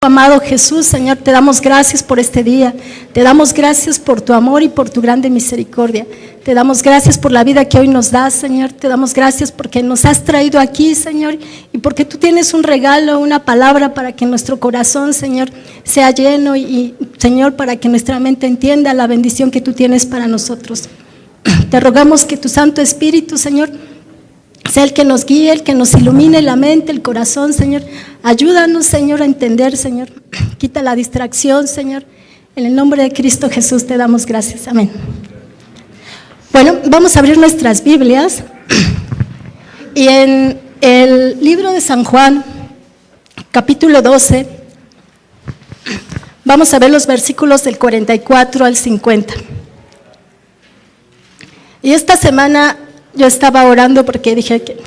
Amado Jesús, Señor, te damos gracias por este día, te damos gracias por tu amor y por tu grande misericordia, te damos gracias por la vida que hoy nos das, Señor, te damos gracias porque nos has traído aquí, Señor, y porque tú tienes un regalo, una palabra para que nuestro corazón, Señor, sea lleno y, Señor, para que nuestra mente entienda la bendición que tú tienes para nosotros. Te rogamos que tu Santo Espíritu, Señor, sea el que nos guíe, el que nos ilumine la mente, el corazón, Señor. Ayúdanos, Señor, a entender, Señor. Quita la distracción, Señor. En el nombre de Cristo Jesús te damos gracias. Amén. Bueno, vamos a abrir nuestras Biblias. Y en el libro de San Juan, capítulo 12, vamos a ver los versículos del 44 al 50. Y esta semana yo estaba orando porque dije que,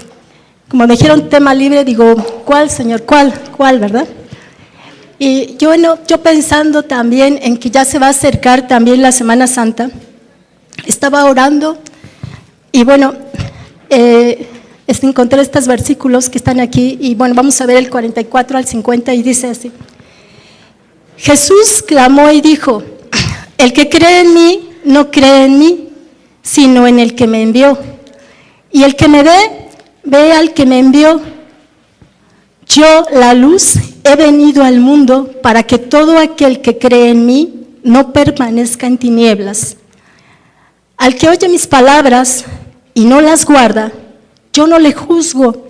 como me dijeron tema libre, digo, ¿cuál, Señor? ¿Cuál, verdad? Y yo pensando también en que ya se va a acercar también la Semana Santa, estaba orando y bueno, encontré estos versículos que están aquí y bueno, vamos a ver el 44 al 50 y dice así. Jesús clamó y dijo, el que cree en mí, no cree en mí, sino en el que me envió. Y el que me ve al que me envió. Yo, la luz, he venido al mundo para que todo aquel que cree en mí no permanezca en tinieblas. Al que oye mis palabras y no las guarda, yo no le juzgo,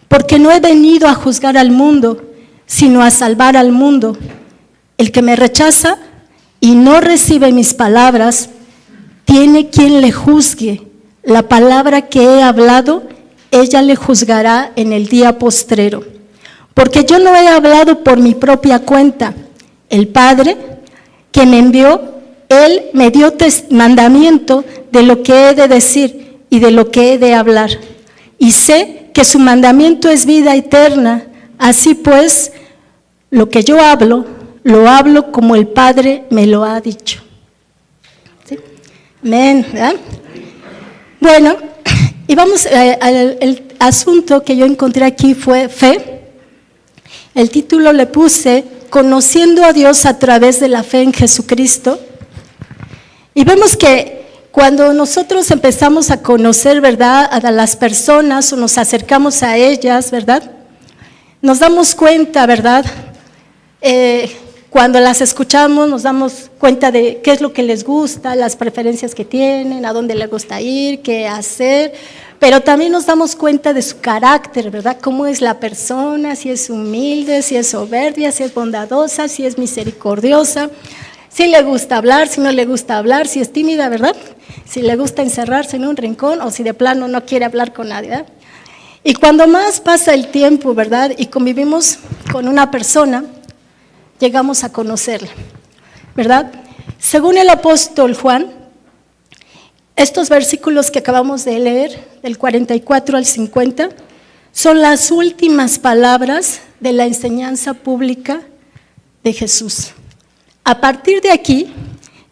porque no he venido a juzgar al mundo, sino a salvar al mundo. El que me rechaza y no recibe mis palabras, tiene quien le juzgue. La palabra que he hablado, ella le juzgará en el día postrero. Porque yo no he hablado por mi propia cuenta. El Padre que me envió, Él me dio mandamiento de lo que he de decir y de lo que he de hablar. Y sé que su mandamiento es vida eterna. Así pues, lo que yo hablo, lo hablo como el Padre me lo ha dicho. ¿Sí? Amén, ¿verdad? Bueno, y vamos, el asunto que yo encontré aquí fue fe. El título le puse, Conociendo a Dios a través de la fe en Jesucristo. Y vemos que cuando nosotros empezamos a conocer, ¿verdad?, a las personas o nos acercamos a ellas, ¿verdad?, nos damos cuenta, ¿verdad?, cuando las escuchamos nos damos cuenta de qué es lo que les gusta, las preferencias que tienen, a dónde les gusta ir, qué hacer, pero también nos damos cuenta de su carácter, ¿verdad? Cómo es la persona, si es humilde, si es soberbia, si es bondadosa, si es misericordiosa, si le gusta hablar, si no le gusta hablar, si es tímida, ¿verdad? Si le gusta encerrarse en un rincón o si de plano no quiere hablar con nadie, ¿verdad? Y cuando más pasa el tiempo, ¿verdad?, y convivimos con una persona, llegamos a conocerla, ¿verdad? Según el apóstol Juan, estos versículos que acabamos de leer, del 44 al 50, son las últimas palabras de la enseñanza pública de Jesús. A partir de aquí,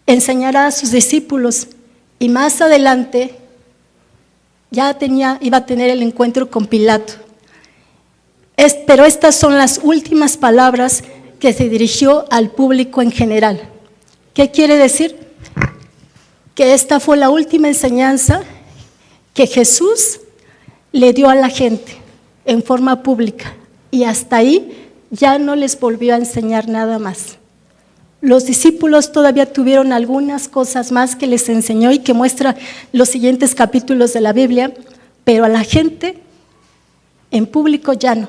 enseñará a sus discípulos y más adelante iba a tener el encuentro con Pilato. Pero estas son las últimas palabras que se dirigió al público en general. ¿Qué quiere decir? Que esta fue la última enseñanza que Jesús le dio a la gente en forma pública y hasta ahí ya no les volvió a enseñar nada más. Los discípulos todavía tuvieron algunas cosas más que les enseñó y que muestra los siguientes capítulos de la Biblia, pero a la gente en público ya no.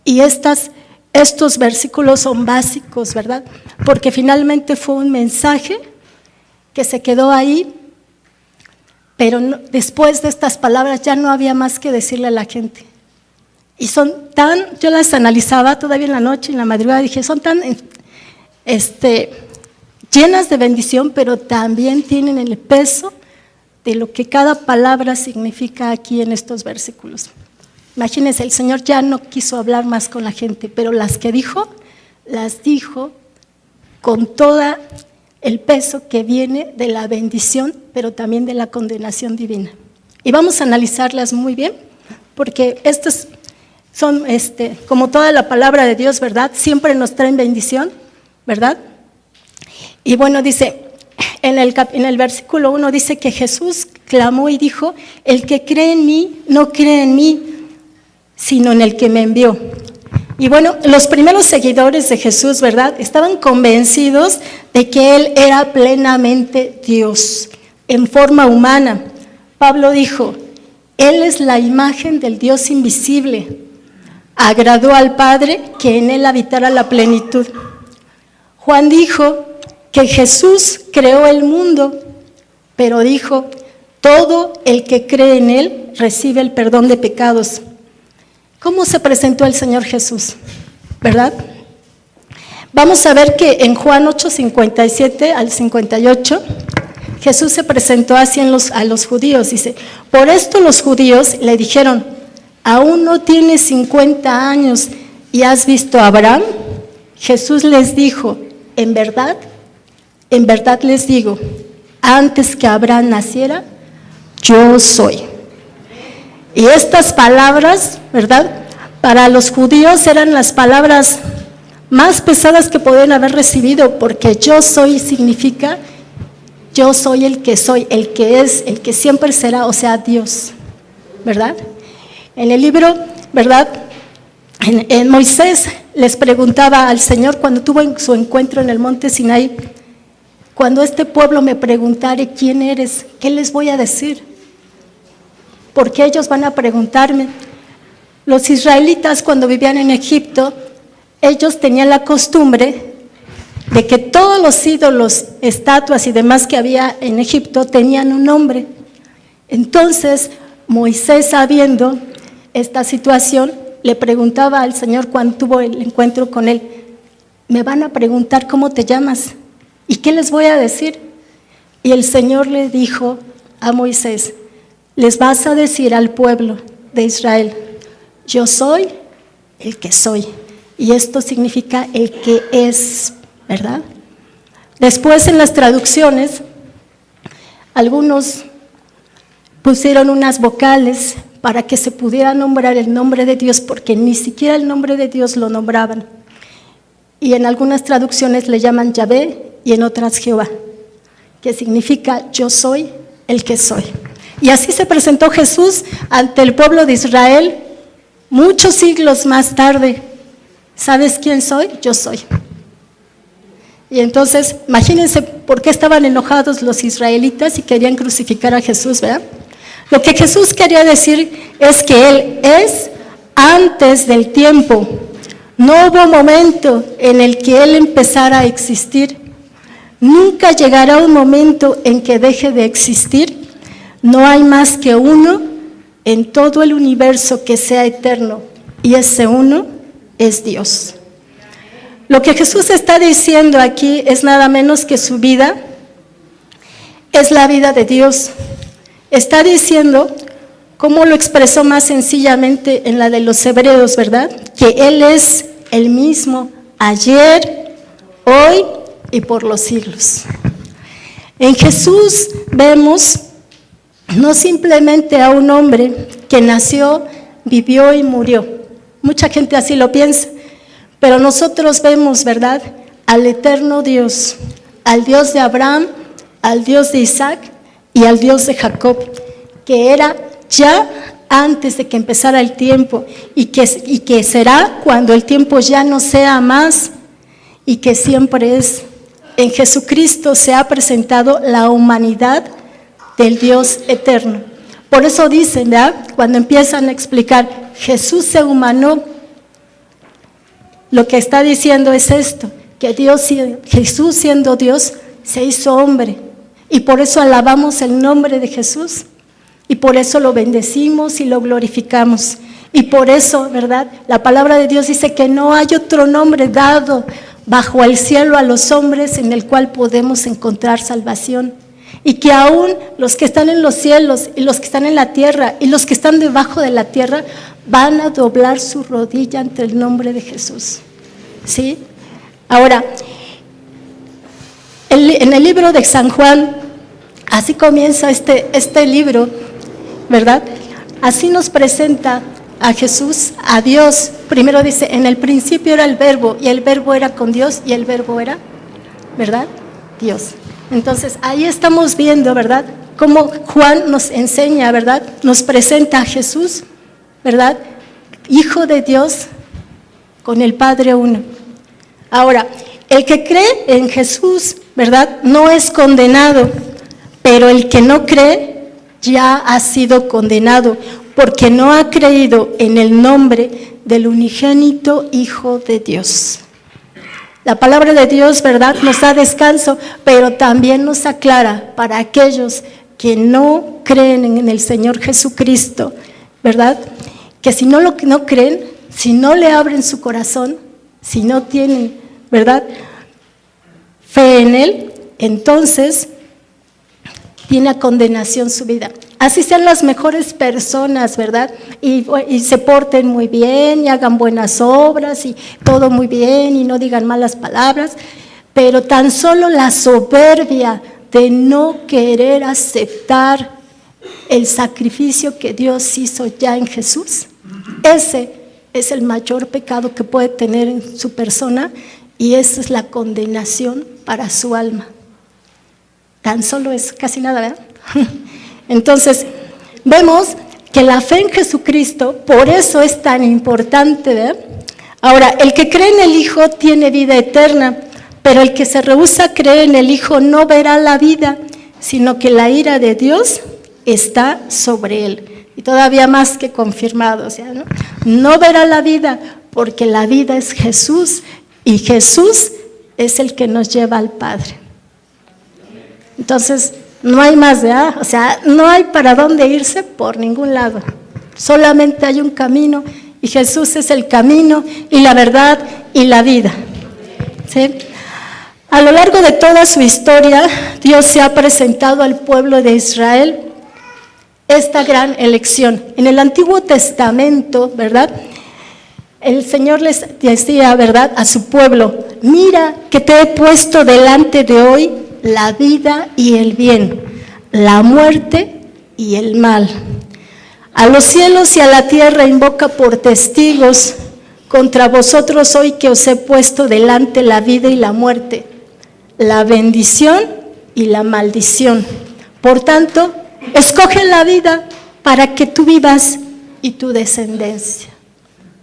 Y estos versículos son básicos, ¿verdad? Porque finalmente fue un mensaje que se quedó ahí, pero después de estas palabras ya no había más que decirle a la gente. Y yo las analizaba todavía en la noche, en la madrugada, dije, son tan llenas de bendición, pero también tienen el peso de lo que cada palabra significa aquí en estos versículos. Imagínense, el Señor ya no quiso hablar más con la gente, pero las que dijo, las dijo con todo el peso que viene de la bendición, pero también de la condenación divina. Y vamos a analizarlas muy bien, porque son, como toda la palabra de Dios, ¿verdad? Siempre nos traen bendición, ¿verdad? Y bueno, dice, en el versículo 1 dice que Jesús clamó y dijo, el que cree en mí, no cree en mí, sino en el que me envió. Y bueno, los primeros seguidores de Jesús, ¿verdad? Estaban convencidos de que Él era plenamente Dios, en forma humana. Pablo dijo, Él es la imagen del Dios invisible. Agradó al Padre que en Él habitara la plenitud. Juan dijo que Jesús creó el mundo, pero dijo, todo el que cree en Él recibe el perdón de pecados. ¿Cómo se presentó el Señor Jesús? ¿Verdad? Vamos a ver que en Juan 8:57 al 58, Jesús se presentó así a los judíos. Dice, por esto los judíos le dijeron, ¿aún no tienes 50 años y has visto a Abraham? Jesús les dijo, en verdad les digo, antes que Abraham naciera, yo soy. Y estas palabras, ¿verdad? Para los judíos eran las palabras más pesadas que podían haber recibido, porque yo soy significa, yo soy el que soy, el que es, el que siempre será, o sea, Dios, ¿verdad? En el libro, ¿verdad? En Moisés les preguntaba al Señor cuando tuvo su encuentro en el monte Sinaí, cuando este pueblo me preguntare quién eres, ¿qué les voy a decir? Porque ellos van a preguntarme. Los israelitas cuando vivían en Egipto, ellos tenían la costumbre de que todos los ídolos, estatuas y demás que había en Egipto tenían un nombre. Entonces, Moisés, sabiendo esta situación, le preguntaba al Señor cuando tuvo el encuentro con él, me van a preguntar cómo te llamas, ¿y qué les voy a decir? Y el Señor le dijo a Moisés, les vas a decir al pueblo de Israel, yo soy el que soy. Y esto significa el que es, ¿verdad? Después en las traducciones, algunos pusieron unas vocales para que se pudiera nombrar el nombre de Dios, porque ni siquiera el nombre de Dios lo nombraban. Y en algunas traducciones le llaman Yahvé y en otras Jehová, que significa yo soy el que soy. Y así se presentó Jesús ante el pueblo de Israel muchos siglos más tarde. ¿Sabes quién soy? Yo soy. Y entonces, imagínense por qué estaban enojados los israelitas y querían crucificar a Jesús, ¿verdad? Lo que Jesús quería decir es que Él es antes del tiempo. No hubo momento en el que Él empezara a existir. Nunca llegará un momento en que deje de existir. No hay más que uno en todo el universo que sea eterno, y ese uno es Dios. Lo que Jesús está diciendo aquí es nada menos que su vida es la vida de Dios. Está diciendo, como lo expresó más sencillamente en la de los Hebreos, ¿verdad? Que Él es el mismo ayer, hoy y por los siglos. En Jesús vemos no simplemente a un hombre que nació, vivió y murió. Mucha gente así lo piensa, pero nosotros vemos, ¿verdad?, al eterno Dios, al Dios de Abraham, al Dios de Isaac y al Dios de Jacob, que era ya antes de que empezara el tiempo y que será cuando el tiempo ya no sea más y que siempre es. En Jesucristo se ha presentado la humanidad del Dios eterno. Por eso dicen, ¿verdad?, cuando empiezan a explicar, Jesús se humanó, lo que está diciendo es esto, que Jesús siendo Dios se hizo hombre, y por eso alabamos el nombre de Jesús, y por eso lo bendecimos y lo glorificamos, y por eso, ¿verdad?, la palabra de Dios dice que no hay otro nombre dado bajo el cielo a los hombres en el cual podemos encontrar salvación. Y que aún los que están en los cielos y los que están en la tierra y los que están debajo de la tierra van a doblar su rodilla ante el nombre de Jesús. ¿Sí? Ahora, en el libro de San Juan, así comienza este libro, ¿verdad? Así nos presenta a Jesús, a Dios. Primero dice, en el principio era el verbo, y el verbo era con Dios, y el verbo era, ¿verdad? Dios. Entonces, ahí estamos viendo, ¿verdad? Cómo Juan nos enseña, ¿verdad? Nos presenta a Jesús, ¿verdad? Hijo de Dios, con el Padre uno. Ahora, el que cree en Jesús, ¿verdad? No es condenado, pero el que no cree ya ha sido condenado, porque no ha creído en el nombre del unigénito Hijo de Dios. La palabra de Dios, ¿verdad?, nos da descanso, pero también nos aclara para aquellos que no creen en el Señor Jesucristo, ¿verdad? Que si no creen, si no le abren su corazón, si no tienen, ¿verdad?, fe en Él, entonces tiene a condenación su vida. Así sean las mejores personas, ¿verdad? Y se porten muy bien y hagan buenas obras y todo muy bien y no digan malas palabras, pero tan solo la soberbia de no querer aceptar el sacrificio que Dios hizo ya en Jesús, ese es el mayor pecado que puede tener en su persona, y esa es la condenación para su alma. Tan solo es casi nada, ¿verdad? Entonces, vemos que la fe en Jesucristo, por eso es tan importante, ¿verdad? Ahora, el que cree en el Hijo tiene vida eterna, pero el que se rehúsa a creer en el Hijo no verá la vida, sino que la ira de Dios está sobre él. Y todavía más que confirmado, o sea, no verá la vida, porque la vida es Jesús, y Jesús es el que nos lleva al Padre. Entonces, no hay más, ¿verdad? O sea, no hay para dónde irse por ningún lado. Solamente hay un camino, y Jesús es el camino y la verdad y la vida. ¿Sí? A lo largo de toda su historia, Dios se ha presentado al pueblo de Israel esta gran elección. En el Antiguo Testamento, ¿verdad?, el Señor les decía, ¿verdad?, a su pueblo: mira que te he puesto delante de hoy la vida y el bien, la muerte y el mal. A los cielos y a la tierra invoca por testigos contra vosotros hoy que os he puesto delante la vida y la muerte, la bendición y la maldición. Por tanto, escoge la vida para que tú vivas y tu descendencia.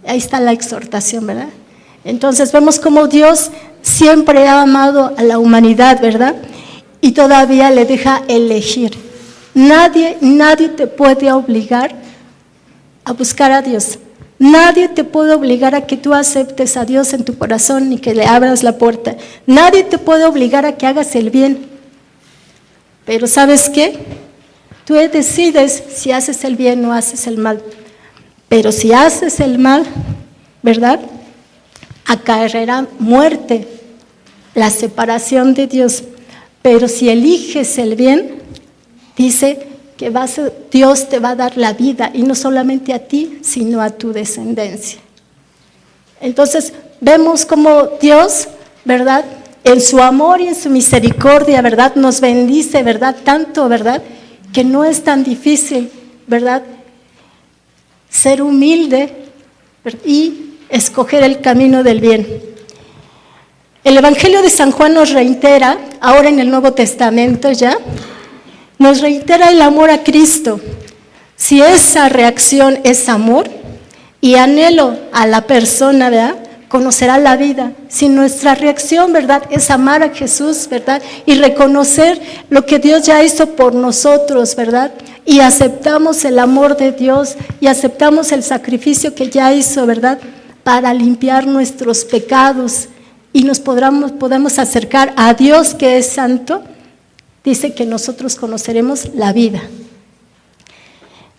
Ahí está la exhortación, ¿verdad? Entonces vemos cómo Dios siempre ha amado a la humanidad, ¿verdad? Y todavía le deja elegir. Nadie te puede obligar a buscar a Dios. Nadie te puede obligar a que tú aceptes a Dios en tu corazón ni que le abras la puerta. Nadie te puede obligar a que hagas el bien. Pero ¿sabes qué? Tú decides si haces el bien o haces el mal. Pero si haces el mal, ¿verdad?, acarreará muerte, la separación de Dios. Pero si eliges el bien, dice que Dios te va a dar la vida, y no solamente a ti, sino a tu descendencia. Entonces, vemos cómo Dios, ¿verdad?, en su amor y en su misericordia, ¿verdad?, nos bendice, ¿verdad?, tanto, ¿verdad?, que no es tan difícil, ¿verdad?, ser humilde y escoger el camino del bien. El Evangelio de San Juan nos reitera, ahora en el Nuevo Testamento ya, nos reitera el amor a Cristo. Si esa reacción es amor y anhelo a la persona, ¿verdad?, conocerá la vida. Si nuestra reacción, ¿verdad?, es amar a Jesús, ¿verdad?, y reconocer lo que Dios ya hizo por nosotros, ¿verdad?, y aceptamos el amor de Dios y aceptamos el sacrificio que ya hizo, ¿verdad?, para limpiar nuestros pecados, y nos podemos acercar a Dios que es santo, dice que nosotros conoceremos la vida.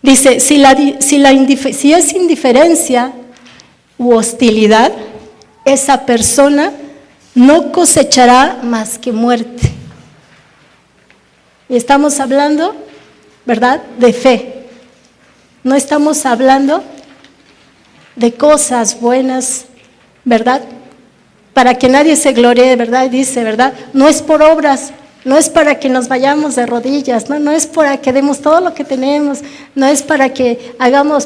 Dice, si es indiferencia u hostilidad, esa persona no cosechará más que muerte. Y estamos hablando, ¿verdad?, de fe. No estamos hablando de cosas buenas, ¿verdad?, para que nadie se gloríe, ¿verdad? Dice, ¿verdad?, no es por obras No es para que nos vayamos de rodillas, no es para que demos todo lo que tenemos, no es para que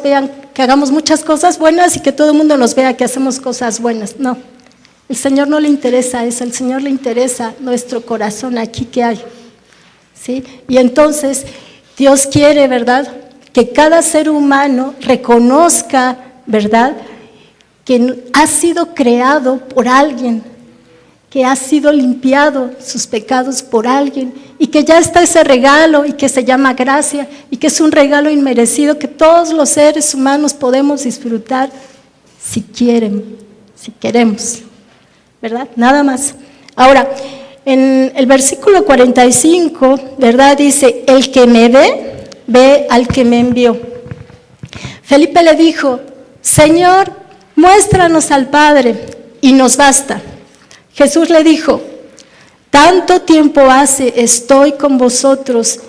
vean que hagamos muchas cosas buenas y que todo el mundo nos vea que hacemos cosas buenas. No, el Señor no le interesa eso, al Señor le interesa nuestro corazón aquí que hay. ¿Sí? Y entonces Dios quiere, ¿verdad?, que cada ser humano reconozca, ¿verdad?, que ha sido creado por alguien, que ha sido limpiado sus pecados por alguien y que ya está ese regalo y que se llama gracia y que es un regalo inmerecido que todos los seres humanos podemos disfrutar si quieren, si queremos, ¿verdad? Nada más. Ahora, en el versículo 45, ¿verdad?, dice, el que me ve, ve al que me envió. Felipe le dijo, Señor, muéstranos al Padre y nos basta. Jesús le dijo, ¿tanto tiempo hace estoy con vosotros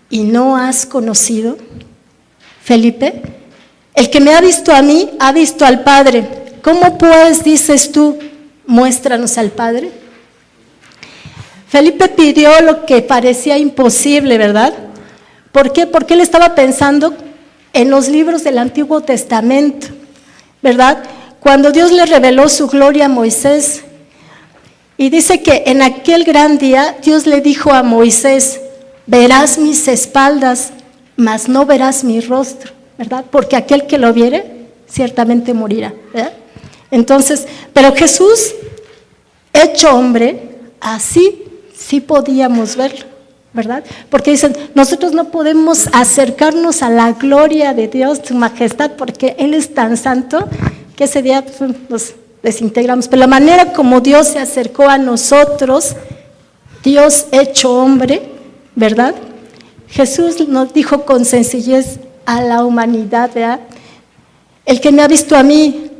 y no has conocido? Felipe, el que me ha visto a mí, ha visto al Padre. ¿Cómo pues dices tú, muéstranos al Padre? Felipe pidió lo que parecía imposible, ¿verdad? ¿Por qué? Porque él estaba pensando en los libros del Antiguo Testamento, ¿verdad? Cuando Dios le reveló su gloria a Moisés, y dice que en aquel gran día Dios le dijo a Moisés, verás mis espaldas, mas no verás mi rostro, ¿verdad? Porque aquel que lo viere, ciertamente morirá, ¿verdad? Entonces, pero Jesús, hecho hombre, así sí podíamos verlo, ¿verdad? Porque dicen, nosotros no podemos acercarnos a la gloria de Dios, su majestad, porque Él es tan santo que ese día nos desintegramos. Pero la manera como Dios se acercó a nosotros, Dios hecho hombre, ¿verdad? Jesús nos dijo con sencillez a la humanidad, ¿verdad? El que me ha visto a mí,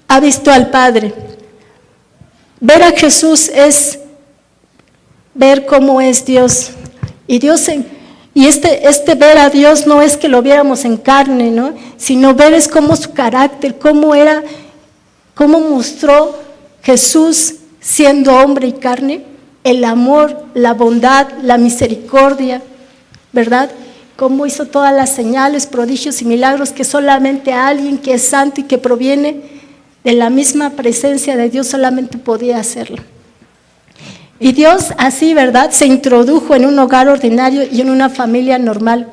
ha visto al Padre. Ver a Jesús es ver cómo es Dios. Y este ver a Dios no es que lo viéramos en carne, ¿no?, sino ver es cómo su carácter, cómo mostró Jesús siendo hombre y carne, el amor, la bondad, la misericordia, ¿verdad? Cómo hizo todas las señales, prodigios y milagros que solamente alguien que es santo y que proviene de la misma presencia de Dios solamente podía hacerlo. Y Dios así, ¿verdad?, se introdujo en un hogar ordinario y en una familia normal.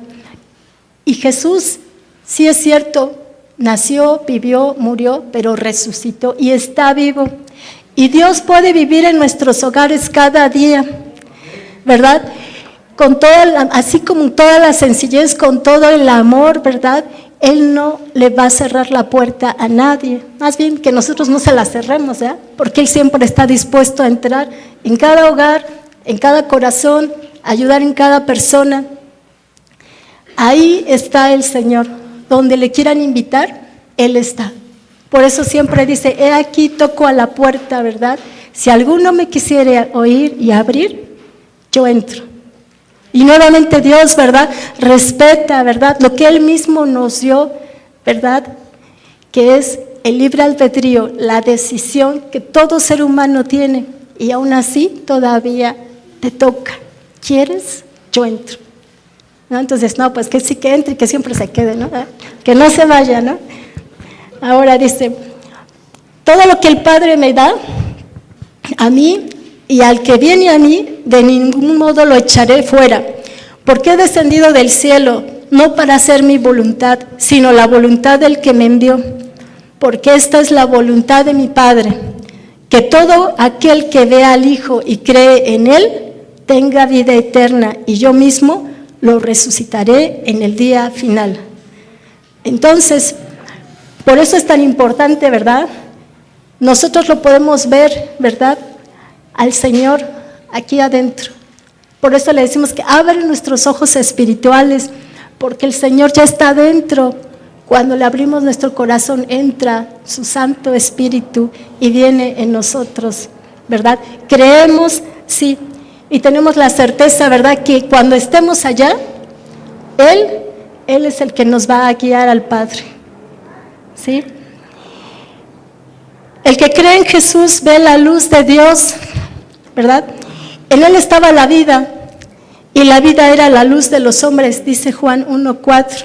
Y Jesús, sí es cierto, nació, vivió, murió, pero resucitó y está vivo. Y Dios puede vivir en nuestros hogares cada día, ¿verdad? Así como toda la sencillez, con todo el amor, ¿verdad? Él no le va a cerrar la puerta a nadie. Más bien que nosotros no se la cerremos, ¿verdad? Porque Él siempre está dispuesto a entrar en cada hogar, en cada corazón, a ayudar en cada persona. Ahí está el Señor. Donde le quieran invitar, Él está. Por eso siempre dice, he aquí toco a la puerta, ¿verdad? Si alguno me quisiera oír y abrir, yo entro. Y nuevamente Dios, ¿verdad?, respeta, ¿verdad?, lo que Él mismo nos dio, ¿verdad?, que es el libre albedrío, la decisión que todo ser humano tiene. Y aún así todavía te toca. ¿Quieres? Yo entro. ¿No? Entonces, no, pues que sí que entre y que siempre se quede, ¿no? Que no se vaya, ¿no? Ahora dice, todo lo que el Padre me da a mí y al que viene a mí, de ningún modo lo echaré fuera, porque he descendido del cielo, no para hacer mi voluntad, sino la voluntad del que me envió, porque esta es la voluntad de mi Padre, que todo aquel que vea al Hijo y cree en Él, tenga vida eterna, y yo mismo lo resucitaré en el día final. Entonces, por eso es tan importante, ¿verdad? Nosotros lo podemos ver, ¿verdad?, al Señor aquí adentro. Por eso le decimos que abre nuestros ojos espirituales, porque el Señor ya está adentro. Cuando le abrimos nuestro corazón, entra su Santo Espíritu y viene en nosotros, ¿verdad? Creemos, sí, y tenemos la certeza, ¿verdad?, que cuando estemos allá, Él es el que nos va a guiar al Padre, ¿sí? El que cree en Jesús ve la luz de Dios, ¿verdad? En Él estaba la vida, y la vida era la luz de los hombres, dice Juan 1:4.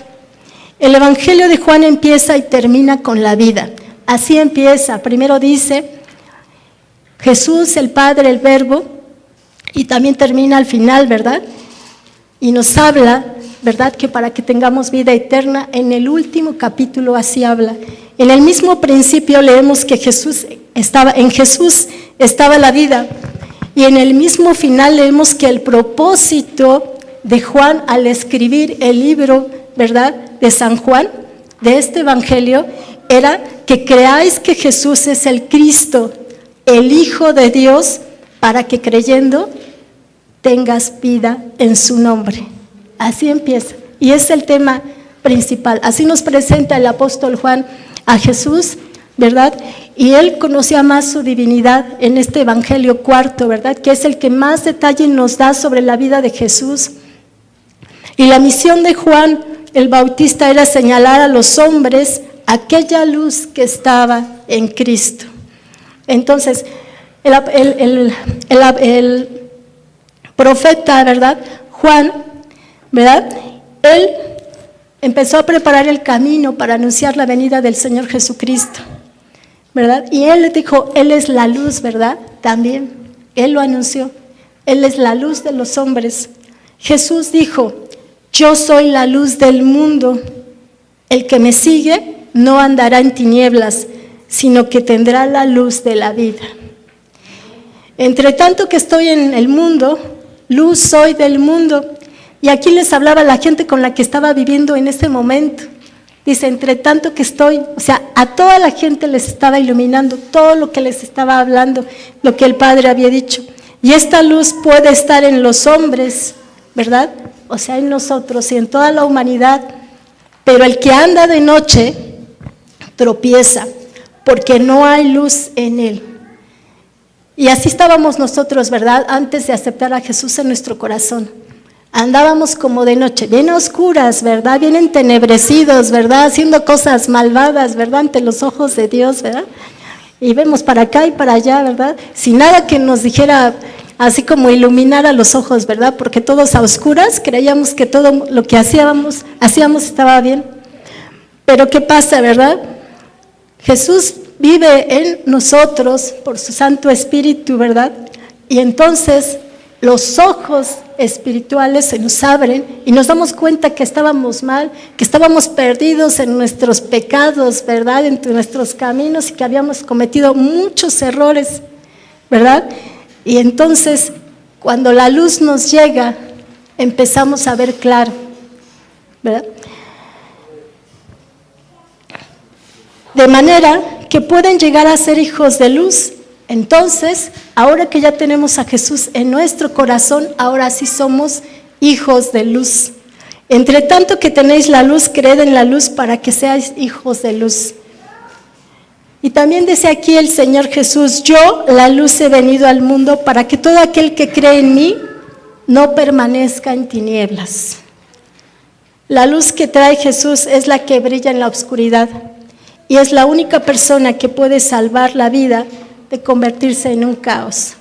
El Evangelio de Juan empieza y termina con la vida. Así empieza. Primero dice Jesús, el Padre, el Verbo, y también termina al final, ¿verdad? Y nos habla, ¿verdad?, que para que tengamos vida eterna, en el último capítulo así habla. En el mismo principio leemos que en Jesús estaba la vida, y en el mismo final leemos que el propósito de Juan al escribir el libro, ¿verdad?, de San Juan, de este Evangelio, era que creáis que Jesús es el Cristo, el Hijo de Dios, para que creyendo tengas vida en su nombre. Así empieza. Y es el tema principal. Así nos presenta el apóstol Juan a Jesús, ¿verdad? Y él conocía más su divinidad en este Evangelio cuarto, ¿verdad? Que es el que más detalle nos da sobre la vida de Jesús. Y la misión de Juan el Bautista era señalar a los hombres aquella luz que estaba en Cristo. Entonces, el profeta, ¿verdad?, Juan, ¿verdad?, él empezó a preparar el camino para anunciar la venida del Señor Jesucristo, ¿verdad? Y él le dijo, Él es la luz, ¿verdad? También, él lo anunció, Él es la luz de los hombres. Jesús dijo, yo soy la luz del mundo, el que me sigue no andará en tinieblas, sino que tendrá la luz de la vida. Entre tanto que estoy en el mundo, luz soy del mundo. Y aquí les hablaba la gente con la que estaba viviendo en ese momento. Dice, entre tanto que estoy, o sea, a toda la gente les estaba iluminando todo lo que les estaba hablando, lo que el Padre había dicho. Y esta luz puede estar en los hombres, ¿verdad? O sea, en nosotros y en toda la humanidad. Pero el que anda de noche tropieza, porque no hay luz en él. Y así estábamos nosotros, ¿verdad?, antes de aceptar a Jesús en nuestro corazón. Andábamos como de noche, bien oscuras, ¿verdad?, bien entenebrecidos, ¿verdad?, haciendo cosas malvadas, ¿verdad?, ante los ojos de Dios, ¿verdad? Y vemos para acá y para allá, ¿verdad?, sin nada que nos dijera así como iluminara los ojos, ¿verdad?, porque todos a oscuras creíamos que todo lo que hacíamos estaba bien. Pero ¿qué pasa, verdad? Jesús vive en nosotros por su Santo Espíritu, ¿verdad? Y entonces los ojos espirituales se nos abren y nos damos cuenta que estábamos mal, que estábamos perdidos en nuestros pecados, ¿verdad?, en nuestros caminos, y que habíamos cometido muchos errores, ¿verdad? Y entonces, cuando la luz nos llega, empezamos a ver claro, ¿verdad? De manera que pueden llegar a ser hijos de luz. Entonces, ahora que ya tenemos a Jesús en nuestro corazón, ahora sí somos hijos de luz. Entre tanto que tenéis la luz, creed en la luz para que seáis hijos de luz. Y también dice aquí el Señor Jesús, yo, la luz, he venido al mundo para que todo aquel que cree en mí no permanezca en tinieblas. La luz que trae Jesús es la que brilla en la oscuridad y es la única persona que puede salvar la vida de convertirse en un caos.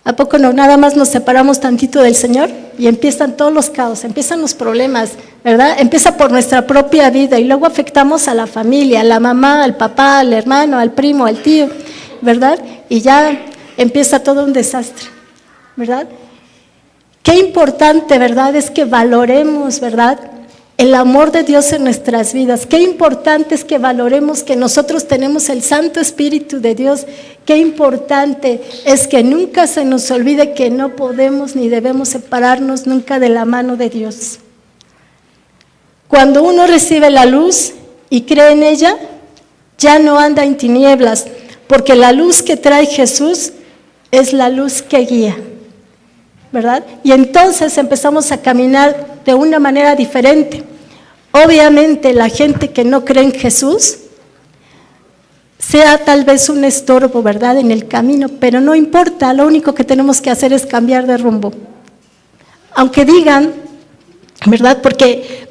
¿A poco no? Nada más nos separamos tantito del Señor y empiezan todos los caos, empiezan los problemas, ¿verdad? Empieza por nuestra propia vida y luego afectamos a la familia, a la mamá, al papá, al hermano, al primo, al tío, ¿verdad? Y ya empieza todo un desastre, ¿verdad? Qué importante, ¿verdad?, es que valoremos, ¿verdad?, el amor de Dios en nuestras vidas. Qué importante es que valoremos que nosotros tenemos el Santo Espíritu de Dios. Qué importante es que nunca se nos olvide que no podemos ni debemos separarnos nunca de la mano de Dios. Cuando uno recibe la luz y cree en ella, ya no anda en tinieblas, porque la luz que trae Jesús es la luz que guía, ¿verdad? Y entonces empezamos a caminar de una manera diferente. Obviamente la gente que no cree en Jesús sea tal vez un estorbo, ¿verdad?, en el camino, pero no importa, lo único que tenemos que hacer es cambiar de rumbo. Aunque digan, ¿verdad?, porque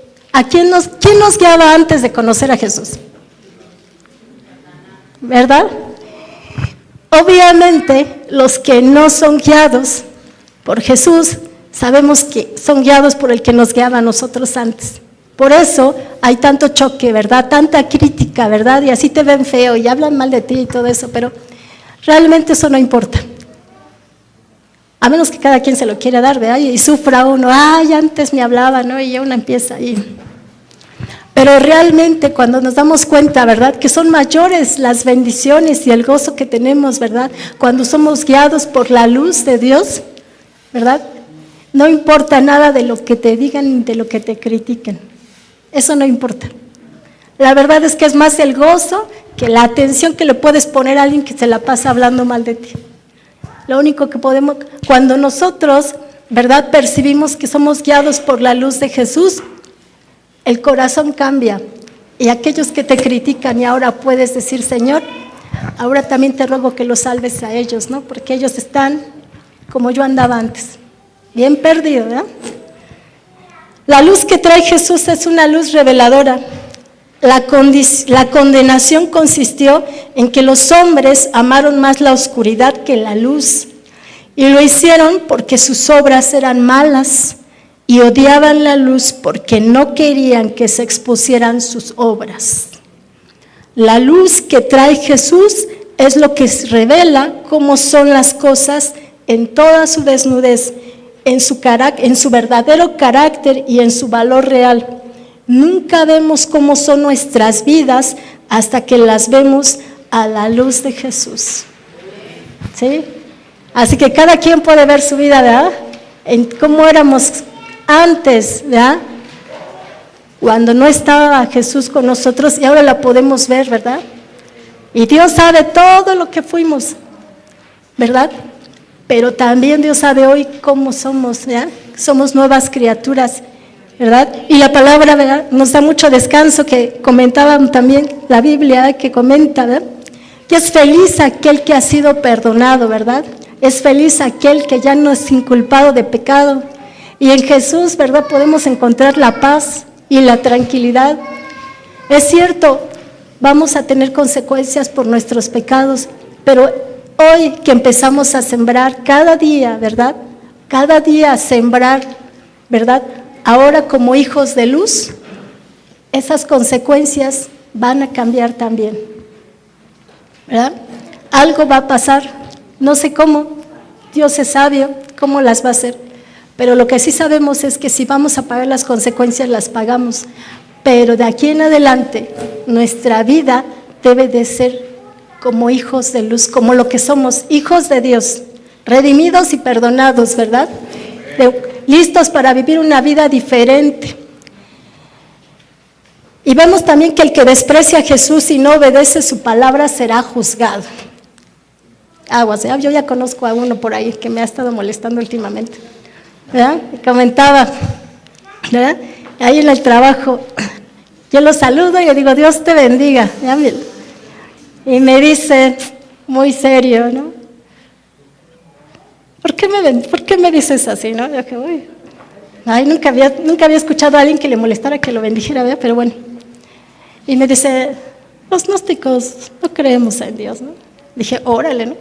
¿quién nos guiaba antes de conocer a Jesús? ¿Verdad? Obviamente los que no son guiados por Jesús sabemos que son guiados por el que nos guiaba a nosotros antes. Por eso hay tanto choque, ¿verdad? Tanta crítica, ¿verdad? Y así te ven feo y hablan mal de ti y todo eso, pero realmente eso no importa. A menos que cada quien se lo quiera dar, ¿verdad? Y sufra uno, ay, antes me hablaba, ¿no? Y ya uno empieza ahí. Pero realmente cuando nos damos cuenta, ¿verdad? Que son mayores las bendiciones y el gozo que tenemos, ¿verdad? Cuando somos guiados por la luz de Dios, ¿verdad? No importa nada de lo que te digan ni de lo que te critiquen. Eso no importa. La verdad es que es más el gozo que la atención que le puedes poner a alguien que se la pasa hablando mal de ti. Lo único que podemos, cuando nosotros, ¿verdad? Percibimos que somos guiados por la luz de Jesús, el corazón cambia. Y aquellos que te critican y ahora puedes decir, Señor, ahora también te ruego que los salves a ellos, ¿no? Porque ellos están como yo andaba antes, bien perdido, ¿verdad? La luz que trae Jesús es una luz reveladora. La condenación consistió en que los hombres amaron más la oscuridad que la luz, y lo hicieron porque sus obras eran malas, y odiaban la luz porque no querían que se expusieran sus obras. La luz que trae Jesús es lo que revela cómo son las cosas en toda su desnudez, en su verdadero carácter y en su valor real. Nunca vemos cómo son nuestras vidas hasta que las vemos a la luz de Jesús. ¿Sí? Así que cada quien puede ver su vida, ¿verdad? En cómo éramos antes, ¿verdad? Cuando no estaba Jesús con nosotros, y ahora la podemos ver, ¿verdad? Y Dios sabe todo lo que fuimos, ¿verdad? Pero también Dios sabe hoy cómo somos, ¿verdad? Somos nuevas criaturas, ¿verdad? Y la palabra, ¿verdad?, nos da mucho descanso, que comentaban también la Biblia, que comenta, ¿verdad? Que es feliz aquel que ha sido perdonado, ¿verdad? Es feliz aquel que ya no es inculpado de pecado. Y en Jesús, ¿verdad?, podemos encontrar la paz y la tranquilidad. Es cierto, vamos a tener consecuencias por nuestros pecados, pero hoy que empezamos a sembrar cada día, ¿verdad? Cada día a sembrar, ¿verdad? Ahora como hijos de luz, esas consecuencias van a cambiar también, ¿verdad? Algo va a pasar, no sé cómo, Dios es sabio, cómo las va a hacer, pero lo que sí sabemos es que si vamos a pagar las consecuencias, las pagamos, pero de aquí en adelante nuestra vida debe de ser como hijos de luz, como lo que somos, hijos de Dios, redimidos y perdonados, ¿verdad? Listos para vivir una vida diferente. Y vemos también que el que desprecia a Jesús y no obedece su palabra será juzgado. Aguas, ¿eh? Yo ya conozco a uno por ahí que me ha estado molestando últimamente, ¿verdad? Y comentaba, ¿verdad? Ahí en el trabajo, yo lo saludo y le digo, Dios te bendiga, ¿verdad? Y me dice, muy serio, ¿no? ¿Por qué me dices así, no? Yo dije, uy, ay, nunca había escuchado a alguien que le molestara que lo bendijera, ¿verdad? Pero bueno. Y me dice, los gnósticos no creemos en Dios, ¿no? Dije, órale, ¿no?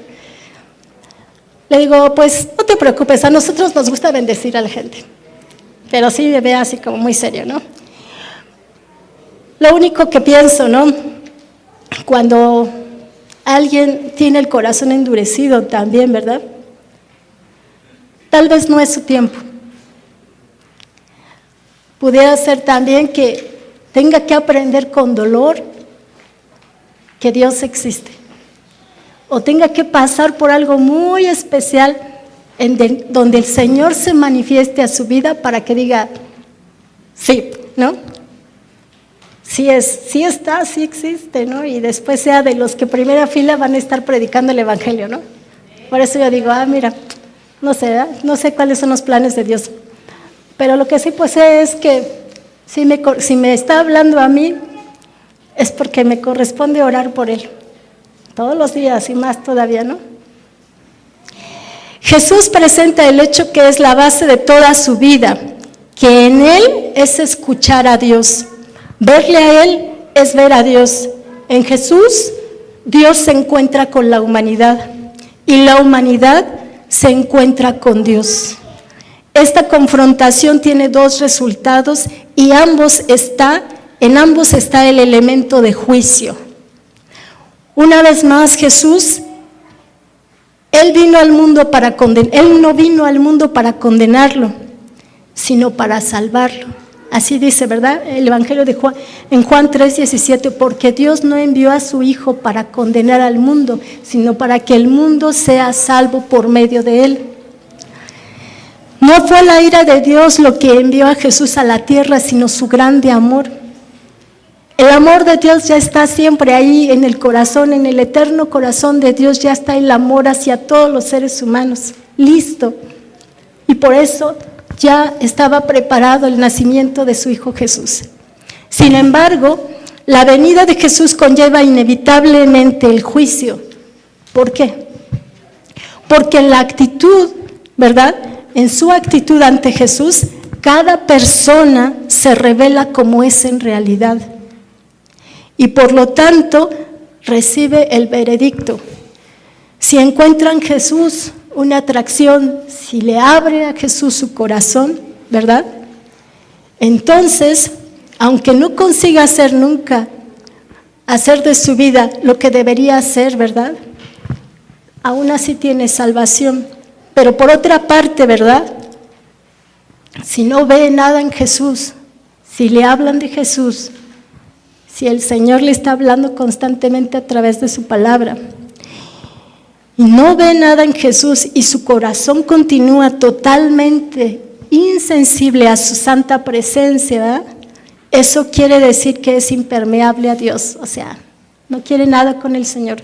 Le digo, pues no te preocupes, a nosotros nos gusta bendecir a la gente. Pero sí me ve así como muy serio, ¿no? Lo único que pienso, ¿no? Cuando alguien tiene el corazón endurecido también, ¿verdad? Tal vez no es su tiempo. Pudiera ser también que tenga que aprender con dolor que Dios existe. O tenga que pasar por algo muy especial donde el Señor se manifieste a su vida para que diga, sí, ¿no? Sí está, sí existe, ¿no? Y después sea de los que primera fila van a estar predicando el Evangelio, ¿no? Por eso yo digo, mira, no sé, ¿verdad? No sé cuáles son los planes de Dios. Pero lo que sí pues sé es que si me está hablando a mí, es porque me corresponde orar por Él. Todos los días y más todavía, ¿no? Jesús presenta el hecho que es la base de toda su vida, que en Él es escuchar a Dios. Verle a Él es ver a Dios. En Jesús, Dios se encuentra con la humanidad y la humanidad se encuentra con Dios. esta confrontación tiene dos resultados y en ambos está el elemento de juicio. Una vez más, Jesús, Él no vino al mundo para condenarlo, sino para salvarlo. Así dice, ¿verdad? El Evangelio de Juan, en Juan 3:17, porque Dios no envió a su Hijo para condenar al mundo, sino para que el mundo sea salvo por medio de Él. No fue la ira de Dios lo que envió a Jesús a la tierra, sino su grande amor. El amor de Dios ya está siempre ahí en el corazón, en el eterno corazón de Dios ya está el amor hacia todos los seres humanos, listo. Y por eso ya estaba preparado el nacimiento de su Hijo Jesús. Sin embargo, la venida de Jesús conlleva inevitablemente el juicio. ¿Por qué? Porque en la actitud, ¿verdad? En su actitud ante Jesús, cada persona se revela como es en realidad. Y por lo tanto, recibe el veredicto. Si encuentra en Jesús una atracción, si le abre a Jesús su corazón, ¿verdad? Entonces, aunque no consiga hacer de su vida lo que debería hacer, ¿verdad? Aún así tiene salvación. Pero por otra parte, ¿verdad? Si no ve nada en Jesús, si le hablan de Jesús, si el Señor le está hablando constantemente a través de su palabra, y no ve nada en Jesús y su corazón continúa totalmente insensible a su santa presencia, ¿verdad? Eso quiere decir que es impermeable a Dios, o sea, no quiere nada con el Señor.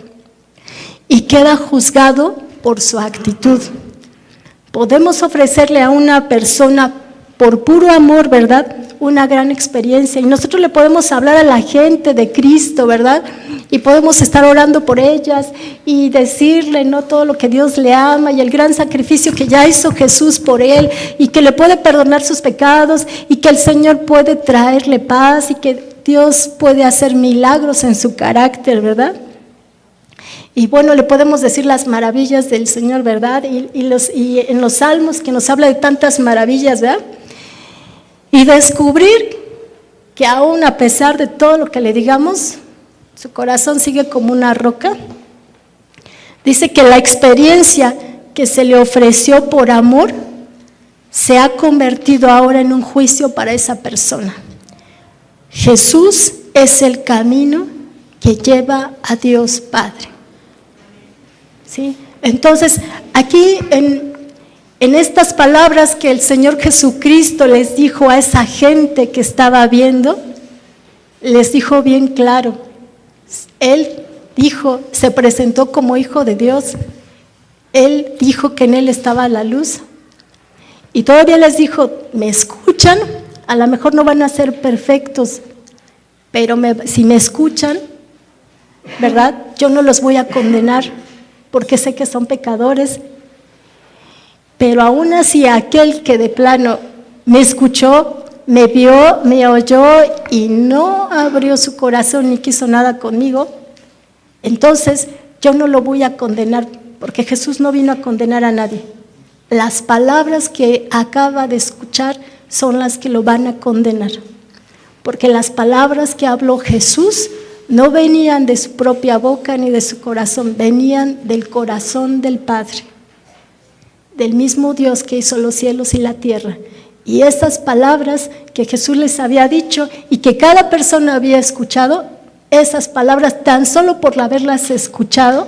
Y queda juzgado por su actitud. Podemos ofrecerle a una persona por puro amor, ¿verdad?, una gran experiencia. Y nosotros le podemos hablar a la gente de Cristo, ¿verdad? Y podemos estar orando por ellas y decirle, ¿no?, todo lo que Dios le ama y el gran sacrificio que ya hizo Jesús por él y que le puede perdonar sus pecados y que el Señor puede traerle paz y que Dios puede hacer milagros en su carácter, ¿verdad? Y bueno, le podemos decir las maravillas del Señor, ¿verdad? Y en los salmos que nos habla de tantas maravillas, ¿verdad? Y descubrir que aún a pesar de todo lo que le digamos, su corazón sigue como una roca. Dice que la experiencia que se le ofreció por amor se ha convertido ahora en un juicio para esa persona. Jesús es el camino que lleva a Dios Padre. ¿Sí? Entonces, aquí en estas palabras que el Señor Jesucristo les dijo a esa gente que estaba viendo, les dijo bien claro. Él dijo, se presentó como Hijo de Dios. Él dijo que en Él estaba la luz. Y todavía les dijo, ¿me escuchan? A lo mejor no van a ser perfectos, pero si me escuchan, ¿verdad? Yo no los voy a condenar, porque sé que son pecadores. Pero aún así aquel que de plano me escuchó, me vio, me oyó y no abrió su corazón ni quiso nada conmigo, entonces yo no lo voy a condenar, porque Jesús no vino a condenar a nadie. Las palabras que acaba de escuchar son las que lo van a condenar, porque las palabras que habló Jesús no venían de su propia boca ni de su corazón, venían del corazón del Padre, del mismo Dios que hizo los cielos y la tierra. Y esas palabras que Jesús les había dicho y que cada persona había escuchado, esas palabras, tan solo por haberlas escuchado,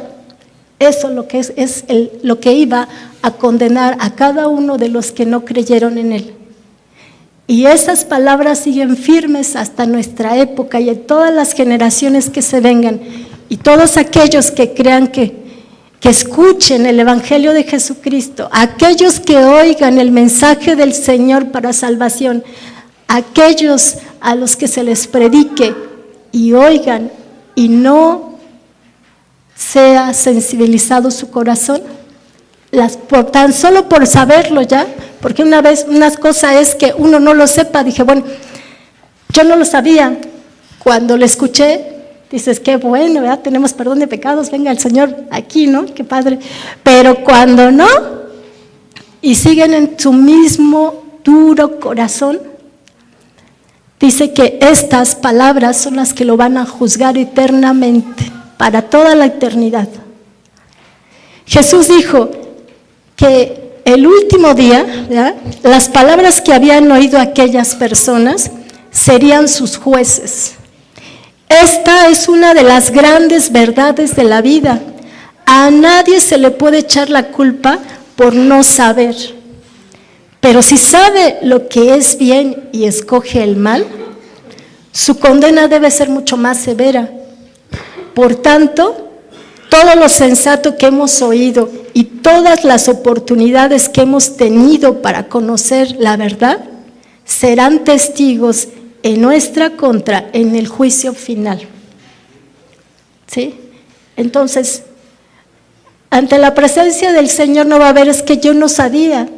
eso lo que es lo que iba a condenar a cada uno de los que no creyeron en Él. Y esas palabras siguen firmes hasta nuestra época y en todas las generaciones que se vengan. Y todos aquellos que crean que escuchen el Evangelio de Jesucristo, aquellos que oigan el mensaje del Señor para salvación, aquellos a los que se les predique y oigan y no sea sensibilizado su corazón, tan solo por saberlo ya, porque una cosa es que uno no lo sepa. Dije, bueno, yo no lo sabía, cuando lo escuché, dices, qué bueno, ¿verdad? Tenemos perdón de pecados, venga el Señor aquí, ¿no? Qué padre. Pero cuando no, y siguen en su mismo duro corazón, dice que estas palabras son las que lo van a juzgar eternamente, para toda la eternidad. Jesús dijo que el último día, ¿verdad?, las palabras que habían oído aquellas personas serían sus jueces. Esta es una de las grandes verdades de la vida. A nadie se le puede echar la culpa por no saber. Pero si sabe lo que es bien y escoge el mal, su condena debe ser mucho más severa. Por tanto, todo lo sensato que hemos oído y todas las oportunidades que hemos tenido para conocer la verdad serán testigos en nuestra contra en el juicio final. ¿Sí? Entonces, ante la presencia del Señor no va a haber, es que yo no sabía,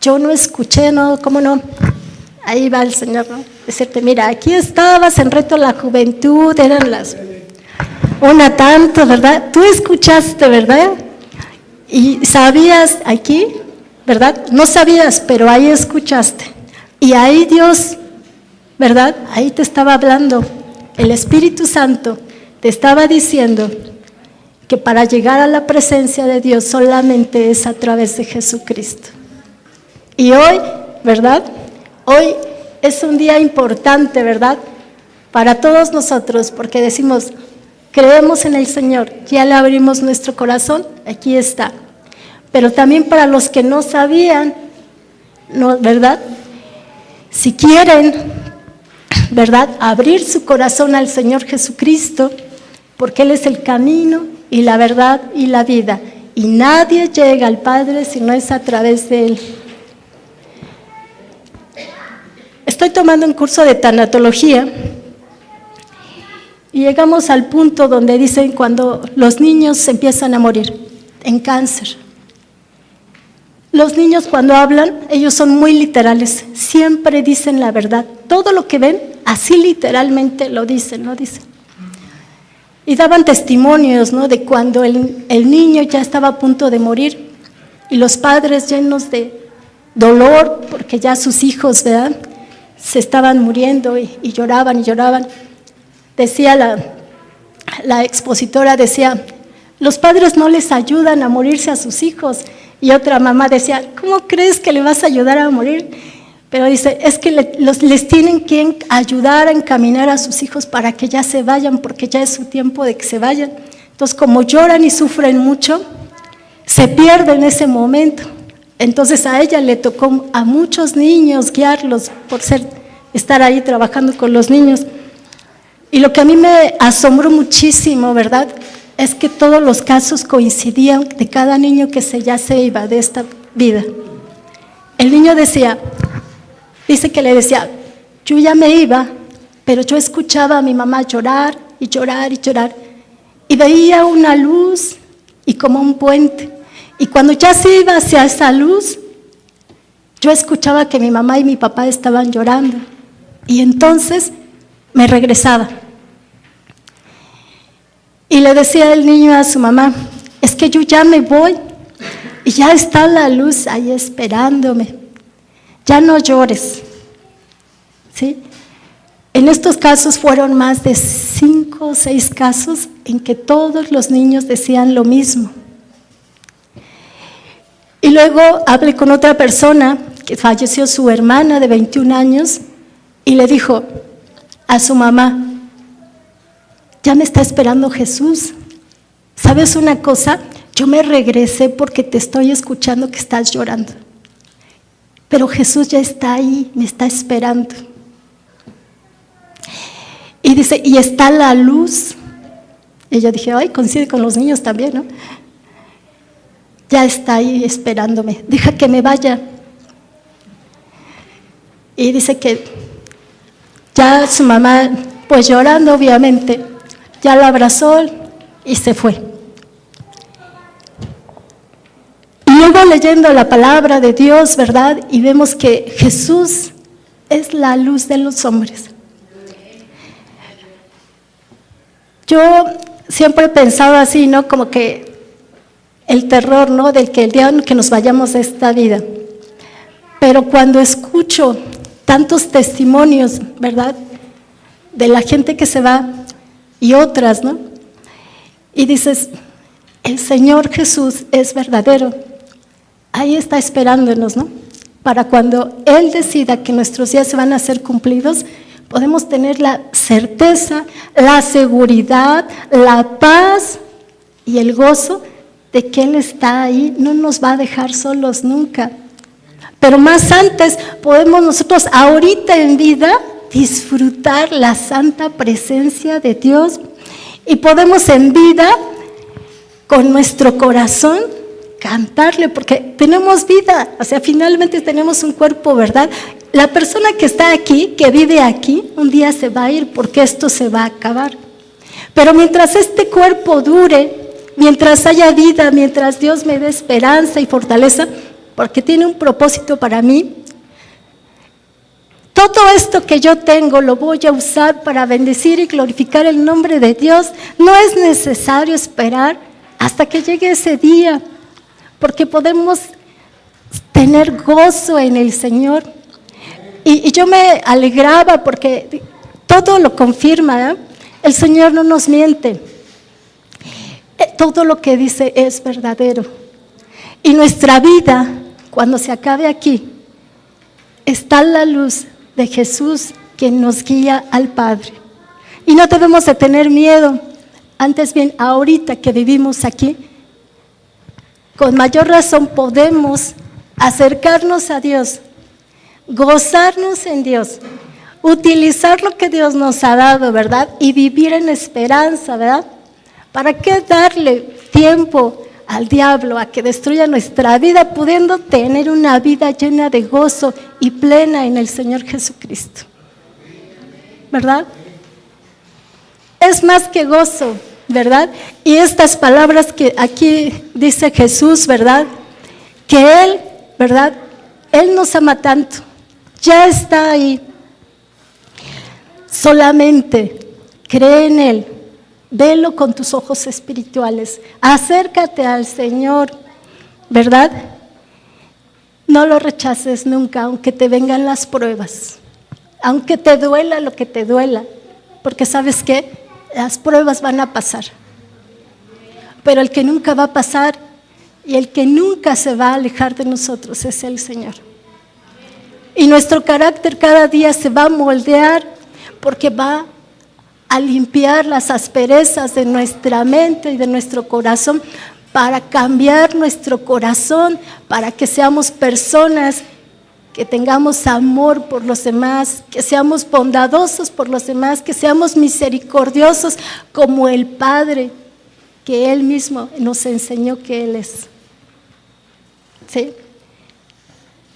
yo no escuché, no, ¿cómo no? Ahí va el Señor, ¿no? Decirte, mira, aquí estabas en Reto a la Juventud, eran las una tanto, ¿verdad? Tú escuchaste, ¿verdad? Y sabías aquí, ¿verdad? No sabías, pero ahí escuchaste. Y ahí Dios, ¿verdad? Ahí te estaba hablando. El Espíritu Santo te estaba diciendo que para llegar a la presencia de Dios solamente es a través de Jesucristo. Y hoy, ¿verdad? Hoy es un día importante, ¿verdad? Para todos nosotros, porque decimos, creemos en el Señor, ya le abrimos nuestro corazón, aquí está. Pero también para los que no sabían, ¿no? ¿Verdad? Si quieren, ¿verdad?, abrir su corazón al Señor Jesucristo, porque Él es el camino y la verdad y la vida, y nadie llega al Padre si no es a través de Él. Estoy tomando un curso de tanatología y llegamos al punto donde dicen cuando los niños se empiezan a morir en cáncer. Los niños cuando hablan, ellos son muy literales, siempre dicen la verdad. Todo lo que ven, así literalmente lo dicen, ¿no? Dicen. Y daban testimonios, ¿no?, de cuando el niño ya estaba a punto de morir y los padres llenos de dolor porque ya sus hijos, ¿verdad?, se estaban muriendo y lloraban y lloraban. Decía la expositora, decía, los padres no les ayudan a morirse a sus hijos. Y otra mamá decía, ¿cómo crees que le vas a ayudar a morir? Pero dice, es que les tienen que ayudar a encaminar a sus hijos para que ya se vayan, porque ya es su tiempo de que se vayan. Entonces, como lloran y sufren mucho, se pierden ese momento. Entonces, a ella le tocó a muchos niños guiarlos por estar ahí trabajando con los niños. Y lo que a mí me asombró muchísimo, ¿verdad?, es que todos los casos coincidían de cada niño que ya se iba de esta vida. El niño dice que le decía, yo ya me iba, pero yo escuchaba a mi mamá llorar y llorar y llorar, y veía una luz y como un puente, y cuando ya se iba hacia esa luz, yo escuchaba que mi mamá y mi papá estaban llorando, y entonces me regresaba. Y le decía el niño a su mamá, es que yo ya me voy y ya está la luz ahí esperándome, ya no llores. ¿Sí? En estos casos fueron más de 5 o 6 casos en que todos los niños decían lo mismo. Y luego hablé con otra persona que falleció su hermana de 21 años y le dijo a su mamá, ya me está esperando Jesús. ¿Sabes una cosa? Yo me regresé porque te estoy escuchando que estás llorando. Pero Jesús ya está ahí, me está esperando. Y dice, y está la luz. Y yo dije, ay, coincide con los niños también, ¿no? Ya está ahí esperándome, deja que me vaya. Y dice que ya su mamá, pues llorando obviamente, ya la abrazó y se fue. Y luego leyendo la palabra de Dios, ¿verdad? Y vemos que Jesús es la luz de los hombres. Yo siempre he pensado así, ¿no? Como que el terror, ¿no? Del que el día que nos vayamos de esta vida. Pero cuando escucho tantos testimonios, ¿verdad?, de la gente que se va y otras, ¿no? Y dices, el Señor Jesús es verdadero. Ahí está esperándonos, ¿no? Para cuando Él decida que nuestros días se van a ser cumplidos, podemos tener la certeza, la seguridad, la paz y el gozo de que Él está ahí, no nos va a dejar solos nunca. Pero más antes podemos nosotros ahorita en vida disfrutar la santa presencia de Dios y podemos en vida con nuestro corazón cantarle, porque tenemos vida, o sea, finalmente tenemos un cuerpo, ¿verdad? La persona que está aquí, que vive aquí, un día se va a ir porque esto se va a acabar. Pero mientras este cuerpo dure, mientras haya vida, mientras Dios me dé esperanza y fortaleza, porque tiene un propósito para mí, todo esto que yo tengo lo voy a usar para bendecir y glorificar el nombre de Dios. No es necesario esperar hasta que llegue ese día, porque podemos tener gozo en el Señor. Y yo me alegraba porque todo lo confirma, ¿eh? El Señor no nos miente. Todo lo que dice es verdadero. Y nuestra vida, cuando se acabe aquí, está la luz de Jesús que nos guía al Padre. Y no debemos de tener miedo. Antes bien, ahorita que vivimos aquí, con mayor razón podemos acercarnos a Dios, gozarnos en Dios, utilizar lo que Dios nos ha dado, ¿verdad? Y vivir en esperanza, ¿verdad? ¿Para qué darle tiempo al diablo a que destruya nuestra vida, pudiendo tener una vida llena de gozo y plena en el Señor Jesucristo? ¿Verdad? Es más que gozo, ¿verdad? Y estas palabras que aquí dice Jesús, ¿verdad? Que Él, ¿verdad? Él nos ama tanto, ya está ahí. Solamente cree en Él, velo con tus ojos espirituales, acércate al Señor, ¿verdad? No lo rechaces nunca, aunque te vengan las pruebas, aunque te duela lo que te duela, porque ¿sabes qué? Las pruebas van a pasar, pero el que nunca va a pasar y el que nunca se va a alejar de nosotros es el Señor. Y nuestro carácter cada día se va a moldear porque va a limpiar las asperezas de nuestra mente y de nuestro corazón para cambiar nuestro corazón, para que seamos personas que tengamos amor por los demás, que seamos bondadosos por los demás, que seamos misericordiosos como el Padre que Él mismo nos enseñó que Él es. ¿Sí?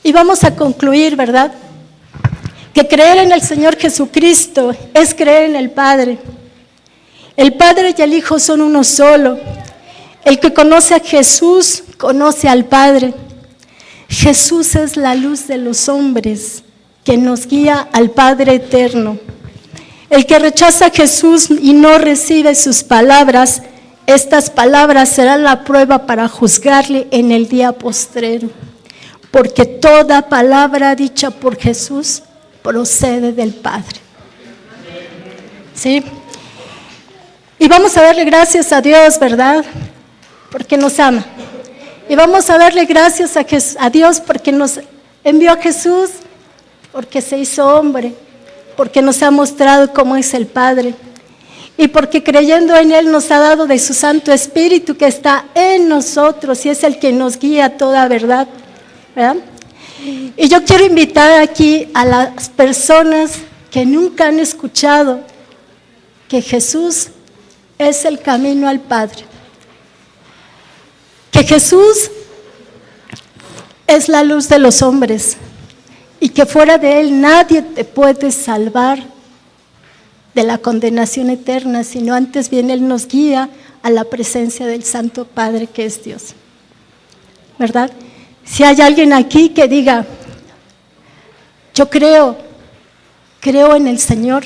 Y vamos a concluir, ¿verdad? Que creer en el Señor Jesucristo es creer en el Padre. El Padre y el Hijo son uno solo. El que conoce a Jesús conoce al Padre. Jesús es la luz de los hombres que nos guía al Padre eterno. El que rechaza a Jesús y no recibe sus palabras, estas palabras serán la prueba para juzgarle en el día postrero. Porque toda palabra dicha por Jesús procede del Padre. ¿Sí? Y vamos a darle gracias a Dios, ¿verdad? Porque nos ama. Y vamos a darle gracias a Dios porque nos envió a Jesús, porque se hizo hombre, porque nos ha mostrado cómo es el Padre. Y porque creyendo en Él nos ha dado de su Santo Espíritu que está en nosotros y es el que nos guía a toda verdad, ¿verdad? Y yo quiero invitar aquí a las personas que nunca han escuchado que Jesús es el camino al Padre. Que Jesús es la luz de los hombres y que fuera de Él nadie te puede salvar de la condenación eterna, sino antes bien Él nos guía a la presencia del Santo Padre que es Dios. ¿Verdad? Si hay alguien aquí que diga, yo creo en el Señor,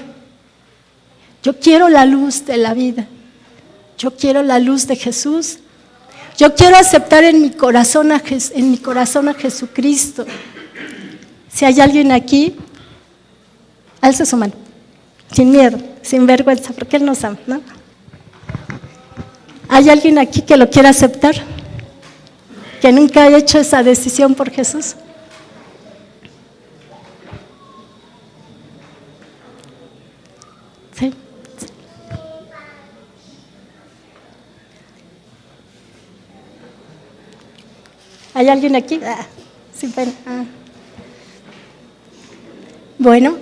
yo quiero la luz de la vida, yo quiero la luz de Jesús, yo quiero aceptar en mi corazón a Jesucristo Si hay alguien aquí, alce su mano, sin miedo, sin vergüenza, porque Él nos ama, ¿no? ¿Hay alguien aquí que lo quiera aceptar? ¿Que nunca haya hecho esa decisión por Jesús? ¿Sí? ¿Hay alguien aquí? Sin pena. Bueno,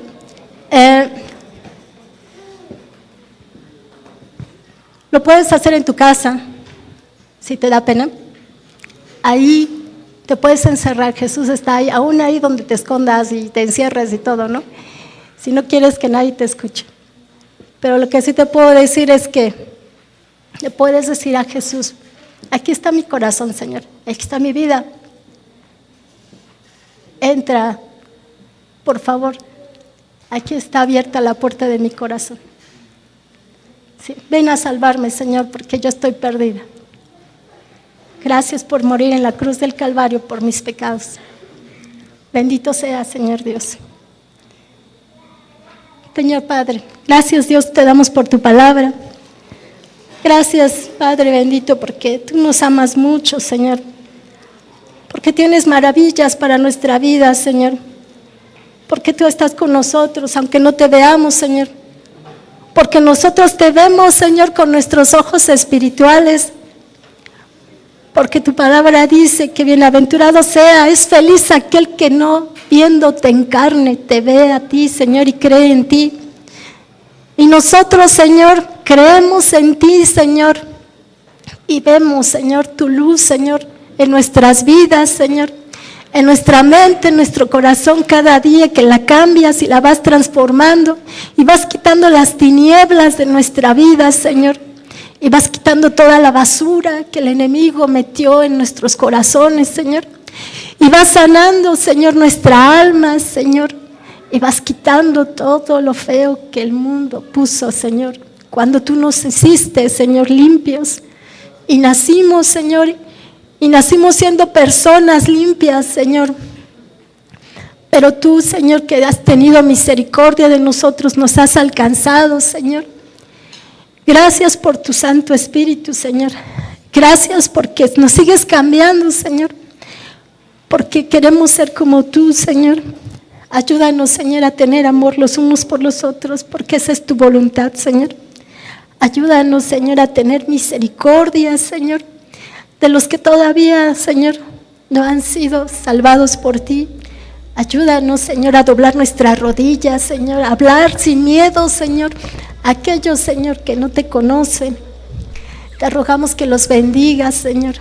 lo puedes hacer en tu casa, si te da pena. Ahí te puedes encerrar, Jesús está ahí, aún ahí donde te escondas y te encierres y todo, ¿no? Si no quieres que nadie te escuche. Pero lo que sí te puedo decir es que le puedes decir a Jesús: aquí está mi corazón, Señor, aquí está mi vida. Entra, por favor, aquí está abierta la puerta de mi corazón. Sí, ven a salvarme, Señor, porque yo estoy perdida. Gracias por morir en la cruz del Calvario por mis pecados. Bendito sea, Señor Dios. Señor Padre, gracias, Dios, te damos por tu palabra. Gracias, Padre bendito, porque tú nos amas mucho, Señor. Porque tienes maravillas para nuestra vida, Señor. Porque tú estás con nosotros, aunque no te veamos, Señor. Porque nosotros te vemos, Señor, con nuestros ojos espirituales. Porque tu palabra dice que bienaventurado sea, es feliz aquel que no viéndote en carne te ve a ti, Señor, y cree en ti. Y nosotros, Señor, creemos en ti, Señor, y vemos, Señor, tu luz, Señor, en nuestras vidas, Señor, en nuestra mente, en nuestro corazón, cada día que la cambias y la vas transformando y vas quitando las tinieblas de nuestra vida, Señor, y vas quitando toda la basura que el enemigo metió en nuestros corazones, Señor, y vas sanando, Señor, nuestra alma, Señor, y vas quitando todo lo feo que el mundo puso, Señor, cuando tú nos hiciste, Señor, limpios, y nacimos, Señor, y nacimos siendo personas limpias, Señor. Pero tú, Señor, que has tenido misericordia de nosotros, nos has alcanzado, Señor. Gracias por tu Santo Espíritu, Señor. Gracias porque nos sigues cambiando, Señor. Porque queremos ser como tú, Señor. Ayúdanos, Señor, a tener amor los unos por los otros, porque esa es tu voluntad, Señor. Ayúdanos, Señor, a tener misericordia, Señor, de los que todavía, Señor, no han sido salvados por ti. Ayúdanos, Señor, a doblar nuestras rodillas, Señor, a hablar sin miedo, Señor, a aquellos, Señor, que no te conocen. Te rogamos que los bendigas, Señor.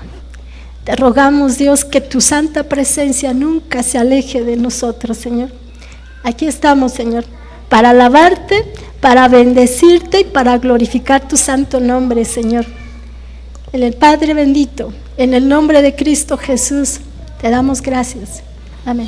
Te rogamos, Dios, que tu santa presencia nunca se aleje de nosotros, Señor. Aquí estamos, Señor, para alabarte, para bendecirte y para glorificar tu santo nombre, Señor. En el Padre bendito, en el nombre de Cristo Jesús, te damos gracias. Amén.